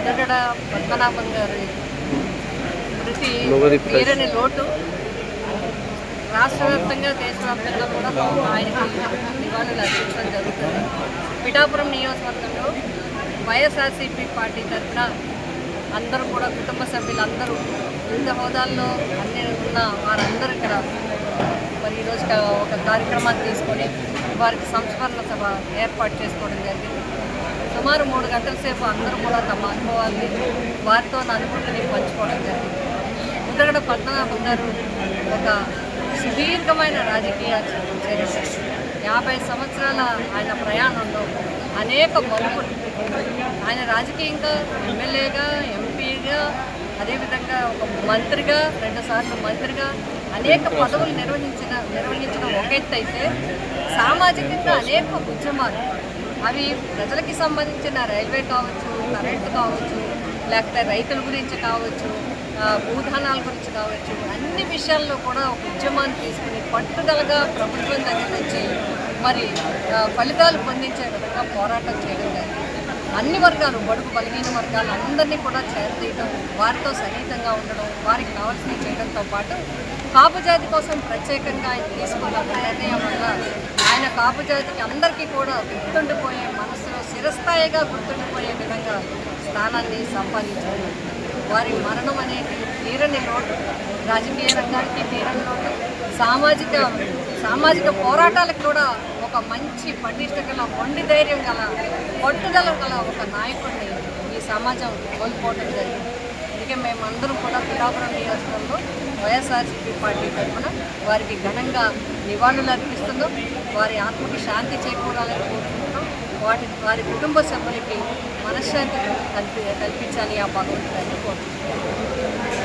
ముద్రగడ పద్మనాభం గారి మృతి తీరని లోటు. రాష్ట్ర వ్యాప్తంగా దేశవ్యాప్తంగా కూడా ఆయనకి నివాళులు అర్పించడం జరుగుతుంది. పిఠాపురం నియోజకవర్గంలో వైఎస్ఆర్సీపీ పార్టీ తరఫున అందరూ కూడా కుటుంబ సభ్యులందరూ వివిధ హోదాల్లో అన్ని ఉన్న వారందరూ ఇక్కడ మరి ఈరోజు ఒక కార్యక్రమాన్ని తీసుకొని వారికి సంస్మరణ సభ ఏర్పాటు చేసుకోవడం జరిగింది. సుమారు 3 గంటల సేపు అందరూ కూడా తమ అనుభవాల్ని వారితో అనుభూతిని పంచుకోవడం జరిగింది. ముద్రగడ పద్మనాభం గారు ఒక సుదీర్ఘమైన రాజకీయ చరిత్ర, 50 సంవత్సరాల ఆయన ప్రయాణంలో అనేక మలుపులు. ఆయన రాజకీయంగా ఎమ్మెల్యేగా, ఎంపీగా, అదేవిధంగా ఒక మంత్రిగా, 2 సార్లు మంత్రిగా అనేక పదవులు నిర్వహించడం ఒక ఎత్తు అయితే, సామాజికంగా అనేక ఉద్యమాలు, అవి ప్రజలకి సంబంధించిన రైల్వే కావచ్చు, కరెంటు కావచ్చు, లేకపోతే రైతుల గురించి కావచ్చు, భూధానాల గురించి కావచ్చు, అన్ని విషయాల్లో కూడా ఒక ఉద్యమాన్ని తీసుకుని పట్టుదలగా ప్రభుత్వం దగ్గర నుంచి మరి ఫలితాలు పొందించే విధంగా పోరాటం చేయడం జరిగింది. అన్ని వర్గాలు, బడుగు బలహీన వర్గాలు అందరినీ కూడా చేరదీయడం, వారితో సన్నిహితంగా ఉండడం, వారికి కావాల్సినవి చేయడంతో పాటు కాపు జాతి కోసం ప్రత్యేకంగా ఆయన తీసుకున్న నిర్ణయం వల్ల ఆయన కాపు జాతికి అందరికీ కూడా గుర్తుండిపోయే, మనసులో చిరస్థాయిగా గుర్తుండిపోయే విధంగా స్థానాన్ని సంపాదించారు. వారి మరణం అనేది తీరని లోటు, రాజకీయ రంగానికి తీరని లోటు, సామాజిక పోరాటాలకు కూడా ఒక మంచి పటిష్ట గల, మొండి ధైర్యం గల, పట్టుదల గల ఒక నాయకుడిని ఈ సమాజం కోల్పోవడం జరిగింది. అందుకే మేమందరం కూడా పిఠాపురం నియోజకవర్గంలో వైఎస్ఆర్సీపీ పార్టీ తరఫున వారికి ఘనంగా నివాళులు అర్పిస్తున్నాం. వారి ఆత్మకి శాంతి చేకూరాలని కోరుకుంటున్నాం. వారి కుటుంబ సభ్యులకి మనశ్శాంతి కల్పించాలి ఆ భగవంతుడిని కోరుకుంటున్నాం.